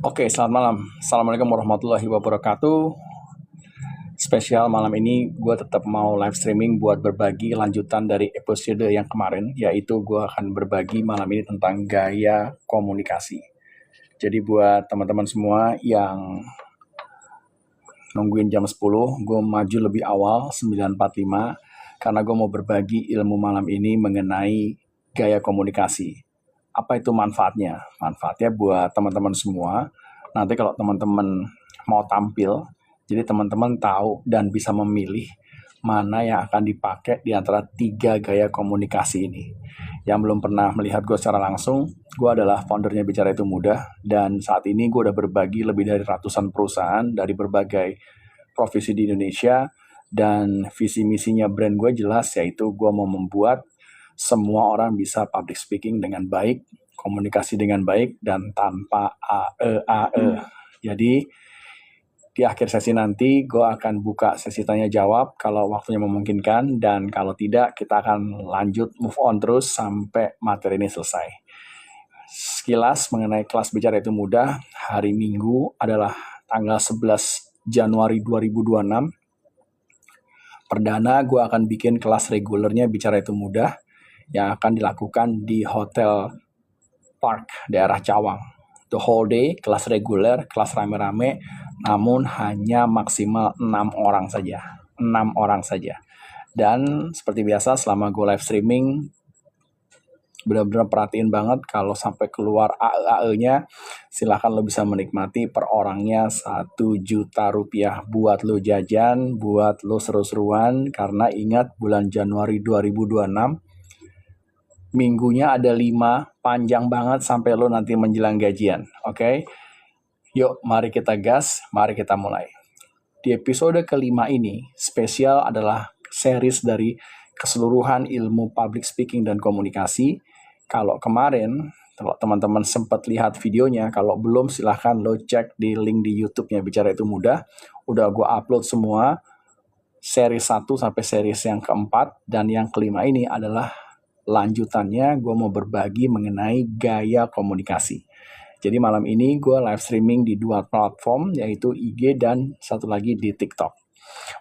Oke, selamat malam. Assalamualaikum warahmatullahi wabarakatuh. Spesial malam ini gue tetap mau live streaming buat berbagi lanjutan dari episode yang kemarin, yaitu gue akan berbagi malam ini tentang gaya komunikasi. Jadi buat teman-teman semua yang nungguin jam 10, gue maju lebih awal 9.45 karena gue mau berbagi ilmu malam ini mengenai gaya komunikasi. Apa itu manfaatnya? Manfaatnya buat teman-teman semua. Nanti kalau teman-teman mau tampil, jadi teman-teman tahu dan bisa memilih mana yang akan dipakai di antara 3 gaya komunikasi ini. Yang belum pernah melihat gue secara langsung, gue adalah foundernya Bicara Itu Mudah, dan saat ini gue udah berbagi lebih dari ratusan perusahaan dari berbagai profesi di Indonesia, dan visi misinya brand gue jelas, yaitu gue mau membuat semua orang bisa public speaking dengan baik, komunikasi dengan baik, dan tanpa AE. Jadi di akhir sesi nanti gue akan buka sesi tanya jawab kalau waktunya memungkinkan, dan kalau tidak kita akan lanjut move on terus sampai materi ini selesai. Sekilas mengenai kelas Bicara Itu Mudah, hari Minggu adalah tanggal 11 Januari 2026. Perdana gue akan bikin kelas regulernya Bicara Itu Mudah yang akan dilakukan di Hotel Park daerah Cawang. The whole day, kelas reguler, kelas rame-rame, namun hanya maksimal 6 orang saja. 6 orang saja. Dan seperti biasa selama gue live streaming, benar-benar perhatiin banget kalau sampai keluar AE-nya, silahkan lo bisa menikmati per orangnya 1 juta rupiah buat lo jajan, buat lo seru-seruan, karena ingat bulan Januari 2026, minggunya ada 5, panjang banget sampai lo nanti menjelang gajian, oke? Yuk, mari kita gas, mari kita mulai. Di episode kelima ini, spesial adalah series dari keseluruhan ilmu public speaking dan komunikasi. Kalau kemarin, kalau teman-teman sempat lihat videonya, kalau belum silahkan lo cek di link di YouTube-nya Bicara Itu Mudah. Udah gue upload semua, series 1 sampai series yang keempat, dan yang kelima ini adalah lanjutannya. Gue mau berbagi mengenai gaya komunikasi. Jadi malam ini gue live streaming di 2 platform, yaitu IG dan satu lagi di TikTok.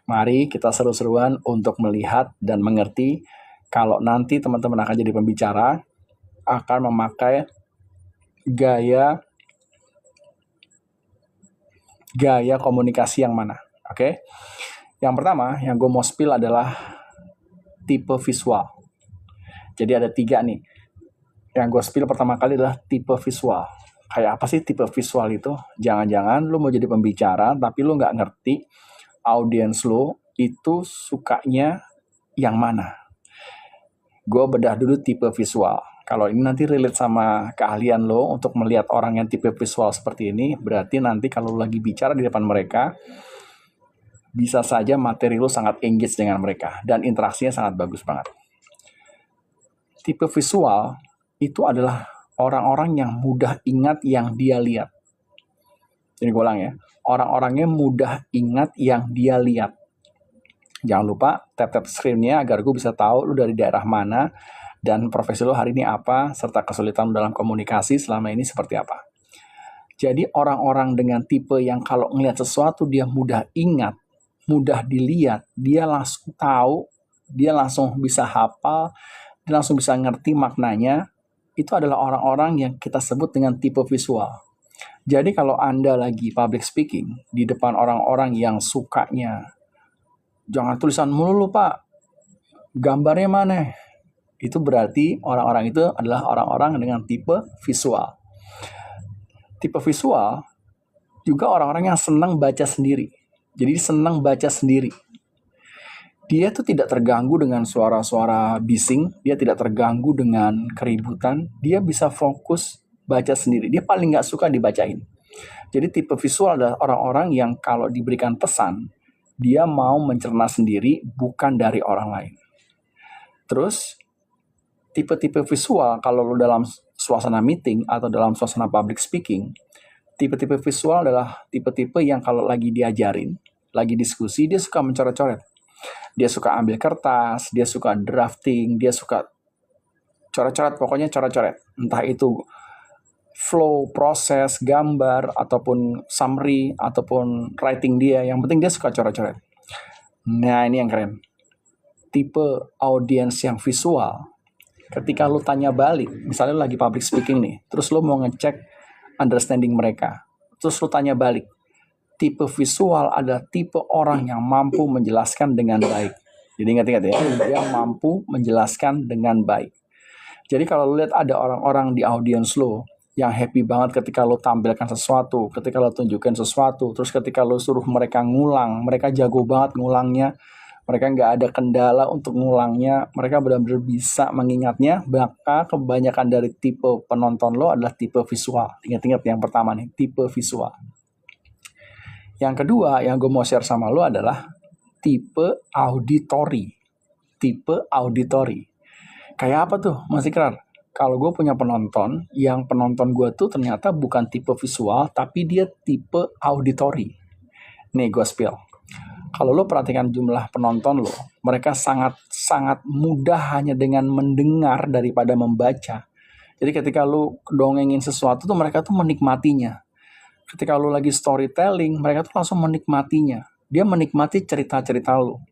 Mari kita seru-seruan untuk melihat dan mengerti kalau nanti teman-teman akan jadi pembicara, akan memakai gaya komunikasi yang mana. Oke? Yang pertama yang gue mau spill adalah tipe visual. Jadi ada 3 nih. Yang gue spill pertama kali adalah tipe visual. Kayak apa sih tipe visual itu? Jangan-jangan lu mau jadi pembicara, tapi lu nggak ngerti audiens lu itu sukanya yang mana. Gue bedah dulu tipe visual. Kalau ini nanti relate sama keahlian lo untuk melihat orang yang tipe visual seperti ini, berarti nanti kalau lu lagi bicara di depan mereka, bisa saja materi lu sangat engage dengan mereka, dan interaksinya sangat bagus banget. Tipe visual itu adalah orang-orang yang mudah ingat yang dia lihat. Jadi gue ulang ya, orang-orangnya mudah ingat yang dia lihat. Jangan lupa tap-tap screen-nya agar gue bisa tahu lu dari daerah mana dan profesi lu hari ini apa, serta kesulitan dalam komunikasi selama ini seperti apa. Jadi orang-orang dengan tipe yang kalau ngelihat sesuatu dia mudah ingat, mudah dilihat, dia langsung tahu, dia langsung bisa hafal, dia langsung bisa ngerti maknanya, itu adalah orang-orang yang kita sebut dengan tipe visual. Jadi kalau Anda lagi public speaking di depan orang-orang yang sukanya, jangan tulisan mulu Pak, gambarnya mana? Itu berarti orang-orang itu adalah orang-orang dengan tipe visual. Tipe visual juga orang-orang yang senang baca sendiri. Jadi senang baca sendiri. Dia tuh tidak terganggu dengan suara-suara bising, dia tidak terganggu dengan keributan, dia bisa fokus baca sendiri. Dia paling nggak suka dibacain. Jadi tipe visual adalah orang-orang yang kalau diberikan pesan, dia mau mencerna sendiri, bukan dari orang lain. Terus, tipe-tipe visual kalau lu dalam suasana meeting atau dalam suasana public speaking, tipe-tipe visual adalah tipe-tipe yang kalau lagi diajarin, lagi diskusi, dia suka mencoret-coret. Dia suka ambil kertas, dia suka drafting, dia suka coret-coret, pokoknya coret-coret. Entah itu flow, proses, gambar, ataupun summary, ataupun writing dia. Yang penting dia suka coret-coret. Nah, ini yang keren. Tipe audiens yang visual, ketika lu tanya balik, misalnya lu lagi public speaking nih, terus lu mau ngecek understanding mereka, terus lu tanya balik, tipe visual adalah tipe orang yang mampu menjelaskan dengan baik. Jadi ingat-ingat ya, dia mampu menjelaskan dengan baik. Jadi kalau lu lihat ada orang-orang di audiens lu yang happy banget ketika lu tampilkan sesuatu, ketika lu tunjukin sesuatu, terus ketika lu suruh mereka ngulang, mereka jago banget ngulangnya, mereka nggak ada kendala untuk ngulangnya, mereka benar-benar bisa mengingatnya, maka kebanyakan dari tipe penonton lo adalah tipe visual. Ingat-ingat yang pertama nih, tipe visual. Yang kedua yang gue mau share sama lo adalah tipe auditory. Tipe auditory. Kayak apa tuh, Mas Ikrar? Kalau gue punya penonton, yang penonton gue tuh ternyata bukan tipe visual, tapi dia tipe auditory. Nih gue spill. Kalau lo perhatikan jumlah penonton lo, mereka sangat mudah hanya dengan mendengar daripada membaca. Jadi ketika lo dongengin sesuatu tuh mereka tuh menikmatinya. Ketika lo lagi storytelling, mereka tuh langsung menikmatinya. Dia menikmati cerita-cerita lo.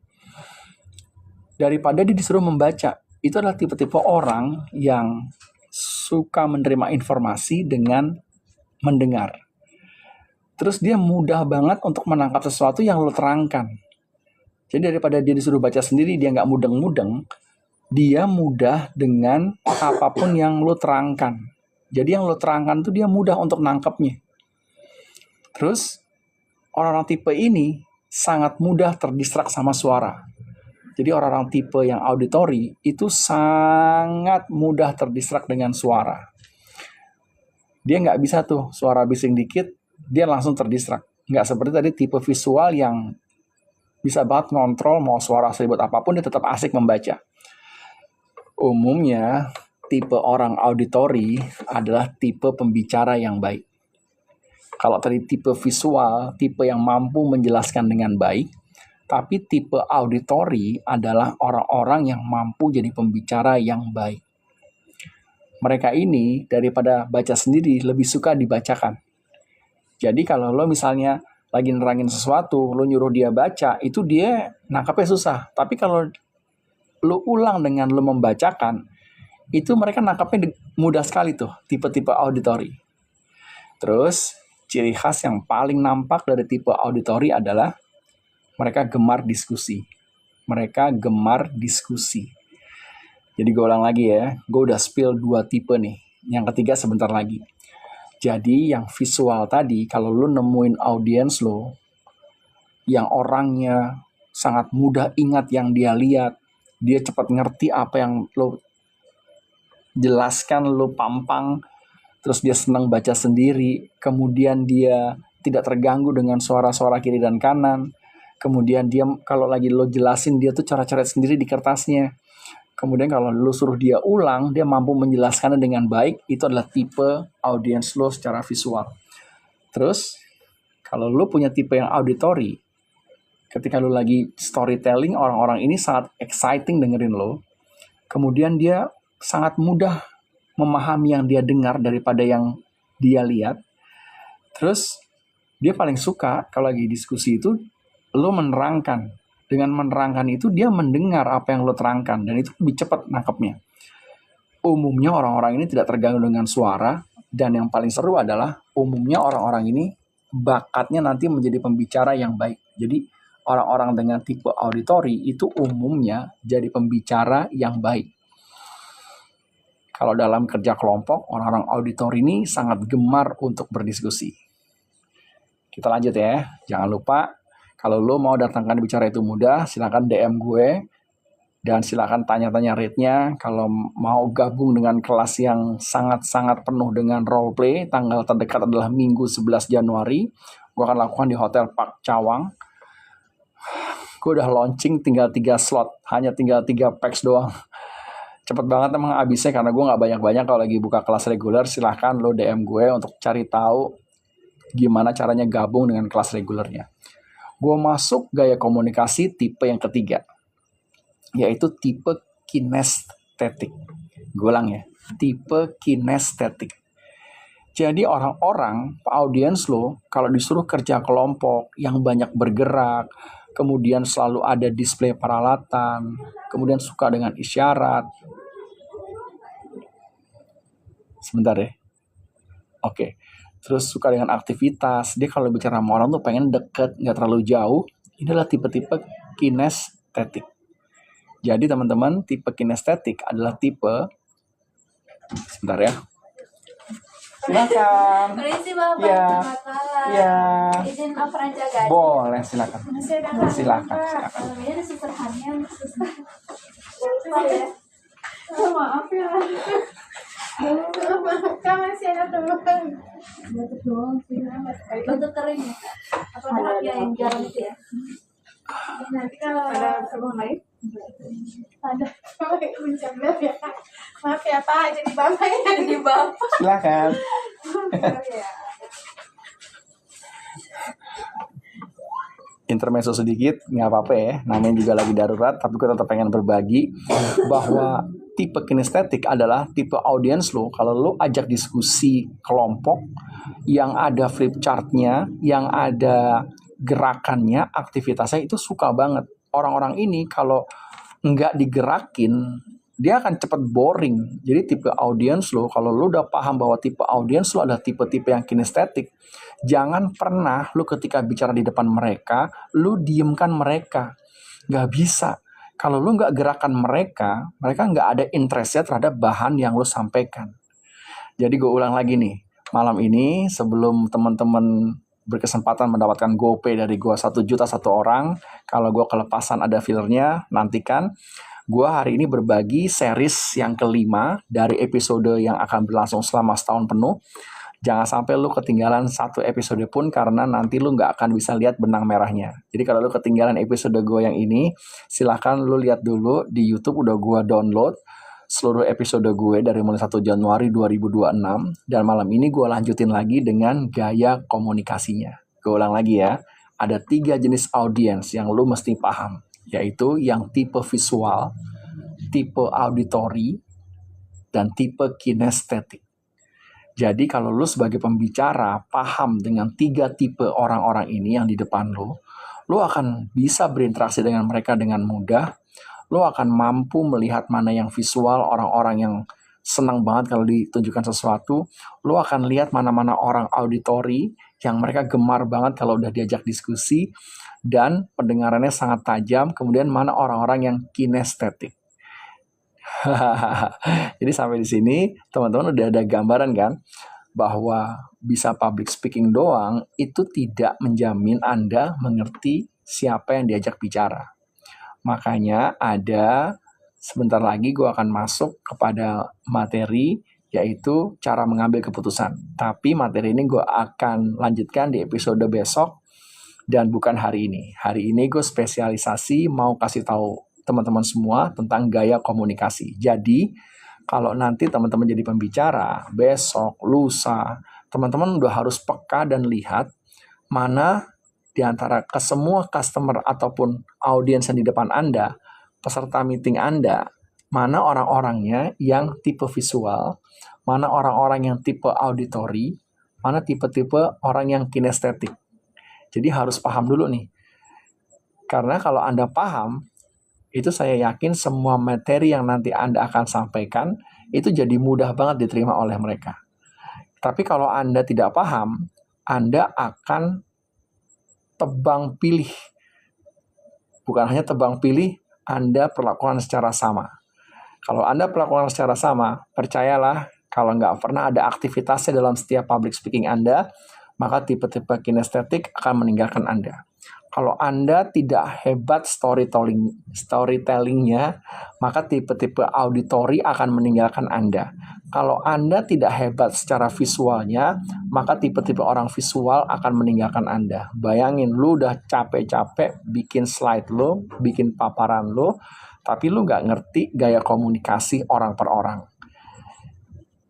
Daripada dia disuruh membaca. Itu adalah tipe-tipe orang yang suka menerima informasi dengan mendengar. Terus dia mudah banget untuk menangkap sesuatu yang lo terangkan. Jadi daripada dia disuruh baca sendiri, dia nggak mudeng-mudeng, dia mudah dengan apapun yang lo terangkan. Jadi yang lo terangkan tuh dia mudah untuk nangkepnya. Terus orang-orang tipe ini sangat mudah terdistrak sama suara. Jadi orang-orang tipe yang auditory itu sangat mudah terdistrak dengan suara. Dia nggak bisa tuh suara bising dikit, dia langsung terdistrak. Nggak seperti tadi tipe visual yang bisa banget ngontrol mau suara seribut apapun, dia tetap asik membaca. Umumnya, tipe orang auditory adalah tipe pembicara yang baik. Kalau tadi tipe visual, tipe yang mampu menjelaskan dengan baik, tapi tipe auditory adalah orang-orang yang mampu jadi pembicara yang baik. Mereka ini daripada baca sendiri lebih suka dibacakan. Jadi kalau lo misalnya lagi nerangin sesuatu, lo nyuruh dia baca, itu dia nangkapnya susah. Tapi kalau lo ulang dengan lo membacakan, itu mereka nangkapnya mudah sekali tuh, tipe-tipe auditory. Terus, ciri khas yang paling nampak dari tipe auditory adalah mereka gemar diskusi. Mereka gemar diskusi. Jadi gue ulang lagi ya, gue udah spill 2 tipe nih. Yang ketiga sebentar lagi. Jadi yang visual tadi, kalau lo nemuin audiens lo, yang orangnya sangat mudah ingat yang dia lihat, dia cepat ngerti apa yang lo jelaskan, lo pampang, terus dia senang baca sendiri, kemudian dia tidak terganggu dengan suara-suara kiri dan kanan, kemudian dia kalau lagi lo jelasin, dia tuh coret-coret sendiri di kertasnya. Kemudian kalau lo suruh dia ulang, dia mampu menjelaskannya dengan baik. Itu adalah tipe audiens lo secara visual. Terus, kalau lo punya tipe yang auditory, ketika lo lagi storytelling, orang-orang ini sangat exciting dengerin lo. Kemudian dia sangat mudah memahami yang dia dengar daripada yang dia lihat. Terus, dia paling suka kalau lagi diskusi itu, lo menerangkan. Dengan menerangkan itu, dia mendengar apa yang lo terangkan. Dan itu lebih cepat nangkepnya. Umumnya orang-orang ini tidak terganggu dengan suara. Dan yang paling seru adalah, umumnya orang-orang ini bakatnya nanti menjadi pembicara yang baik. Jadi, orang-orang dengan tipe auditory itu umumnya jadi pembicara yang baik. Kalau dalam kerja kelompok, orang-orang auditory ini sangat gemar untuk berdiskusi. Kita lanjut ya. Jangan lupa, kalau lo mau datangkan bicara itu mudah, silakan DM gue. Dan silakan tanya-tanya rate-nya. Kalau mau gabung dengan kelas yang sangat-sangat penuh dengan role play, tanggal terdekat adalah Minggu 11 Januari. Gue akan lakukan di Hotel Park Cawang. Gue udah launching tinggal 3 slot. Hanya tinggal 3 packs doang. Cepet banget emang abisnya karena gue gak banyak-banyak. Kalau lagi buka kelas reguler, silahkan lo DM gue untuk cari tahu gimana caranya gabung dengan kelas regulernya. Gue masuk gaya komunikasi tipe yang ketiga, yaitu tipe kinestetik. Gue ulang ya, tipe kinestetik. Jadi orang-orang, audiens lo, kalau disuruh kerja kelompok yang banyak bergerak, kemudian selalu ada display peralatan, kemudian suka dengan isyarat. Sebentar ya. Oke. Terus suka dengan aktivitas. Dia kalau bicara sama orang tuh pengen deket, nggak terlalu jauh. Ini adalah tipe-tipe kinestetik. Jadi teman-teman, tipe kinestetik adalah tipe, sebentar ya. Silakan. Permisi Bapak, Ya. selamat malam. Ya. Izin operan jaga. Boleh, silakan. Masih ada nggak? Silakan. Ini ada suster hamil, suster. Ya. Oh, maaf ya. Kan masih ada teman. Batuk doang sih. Batuk kering ya Kak? Apa ada yang jarang itu ya? Nanti kalau ada keluhan lain? Ada. Mencoba ya Kak. Maaf ya Pak, jadi bapak ya. Jadi bapak. Silakan. Intermezzo sedikit, nggak apa-apa ya. Namanya juga lagi darurat, tapi gue tetap pengen berbagi bahwa tipe kinestetik adalah tipe audiens lo. Kalau lo ajak diskusi kelompok yang ada flip chartnya, yang ada gerakannya, aktivitasnya itu suka banget. Orang-orang ini kalau nggak digerakin, dia akan cepet boring. Jadi tipe audiens lo, kalau lo udah paham bahwa tipe audiens lo adalah tipe-tipe yang kinestetik, jangan pernah lo ketika bicara di depan mereka, lo diemkan mereka. Nggak bisa. Kalau lo nggak gerakan mereka nggak ada interestnya terhadap bahan yang lo sampaikan. Jadi gue ulang lagi nih, malam ini sebelum teman-teman berkesempatan mendapatkan GoPay dari gue 1 juta 1 orang, kalau gue kelepasan ada fillernya, nantikan. Gue hari ini berbagi series yang kelima dari episode yang akan berlangsung selama setahun penuh. Jangan sampai lu ketinggalan 1 episode pun, karena nanti lu nggak akan bisa lihat benang merahnya. Jadi kalau lu ketinggalan episode gue yang ini, silahkan lu lihat dulu di YouTube, udah gue download seluruh episode gue dari mulai 1 Januari 2026. Dan malam ini gue lanjutin lagi dengan gaya komunikasinya. Gue ulang lagi ya, ada 3 jenis audiens yang lu mesti paham, yaitu yang tipe visual, tipe auditory, dan tipe kinestetik. Jadi kalau lu sebagai pembicara paham dengan 3 tipe orang-orang ini yang di depan lu akan bisa berinteraksi dengan mereka dengan mudah. Lu akan mampu melihat mana yang visual, orang-orang yang senang banget kalau ditunjukkan sesuatu. Lu akan lihat mana-mana orang auditory yang mereka gemar banget kalau udah diajak diskusi dan pendengarannya sangat tajam. Kemudian mana orang-orang yang kinestetik. Jadi sampai di sini teman-teman udah ada gambaran kan bahwa bisa public speaking doang itu tidak menjamin Anda mengerti siapa yang diajak bicara. Makanya sebentar lagi gue akan masuk kepada materi, yaitu cara mengambil keputusan. Tapi materi ini gue akan lanjutkan di episode besok dan bukan hari ini. Hari ini gue spesialisasi mau kasih tahu teman-teman semua tentang gaya komunikasi. Jadi kalau nanti teman-teman jadi pembicara besok, lusa, teman-teman udah harus peka dan lihat mana di antara semua customer ataupun audiens yang di depan Anda, peserta meeting Anda, mana orang-orangnya yang tipe visual, mana orang-orang yang tipe auditory, mana tipe-tipe orang yang kinestetik. Jadi harus paham dulu nih. Karena kalau Anda paham, itu saya yakin semua materi yang nanti Anda akan sampaikan itu jadi mudah banget diterima oleh mereka. Tapi kalau Anda tidak paham, Anda akan tebang pilih. Bukan hanya tebang pilih, Anda perlakukan secara sama. Kalau Anda perlakukan secara sama, percayalah kalau nggak pernah ada aktivitasnya dalam setiap public speaking Anda, maka tipe-tipe kinestetik akan meninggalkan Anda. Kalau Anda tidak hebat storytellingnya, maka tipe-tipe auditory akan meninggalkan Anda. Kalau Anda tidak hebat secara visualnya, maka tipe-tipe orang visual akan meninggalkan Anda. Bayangin, lu udah capek-capek bikin slide lu, bikin paparan lu, tapi lu nggak ngerti gaya komunikasi orang per orang.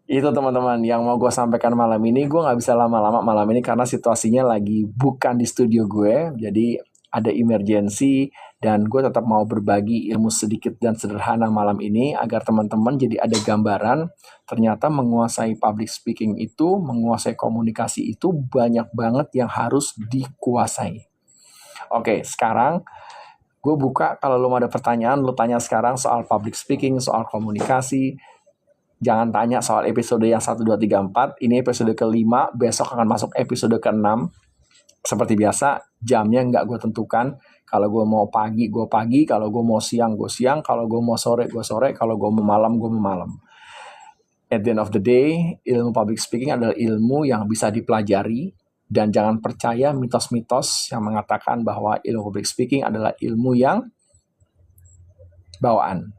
Itu teman-teman yang mau gue sampaikan malam ini. Gue nggak bisa lama-lama malam ini karena situasinya lagi bukan di studio gue. Jadi ada emergency, dan gue tetap mau berbagi ilmu sedikit dan sederhana malam ini agar teman-teman jadi ada gambaran ternyata menguasai public speaking itu, menguasai komunikasi itu banyak banget yang harus dikuasai. Oke, sekarang gue buka, kalau lo mau ada pertanyaan, lo tanya sekarang soal public speaking, soal komunikasi. Jangan tanya soal episode yang 1, 2, 3, 4. Ini episode ke-5, besok akan masuk episode ke-6. Seperti biasa, jamnya nggak gue tentukan. Kalau gue mau pagi, gue pagi. Kalau gue mau siang, gue siang. Kalau gue mau sore, gue sore. Kalau gue mau malam, gue mau malam. At the end of the day, ilmu public speaking adalah ilmu yang bisa dipelajari. Dan jangan percaya mitos-mitos yang mengatakan bahwa ilmu public speaking adalah ilmu yang bawaan.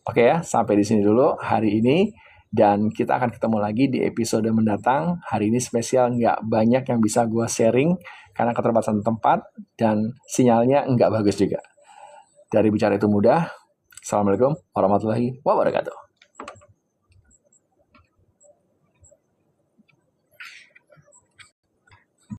Oke ya, sampai di sini dulu hari ini. Dan kita akan ketemu lagi di episode mendatang. Hari ini spesial, nggak banyak yang bisa gue sharing karena keterbatasan tempat dan sinyalnya nggak bagus juga. Dari Bicara Itu Mudah, Assalamualaikum warahmatullahi wabarakatuh.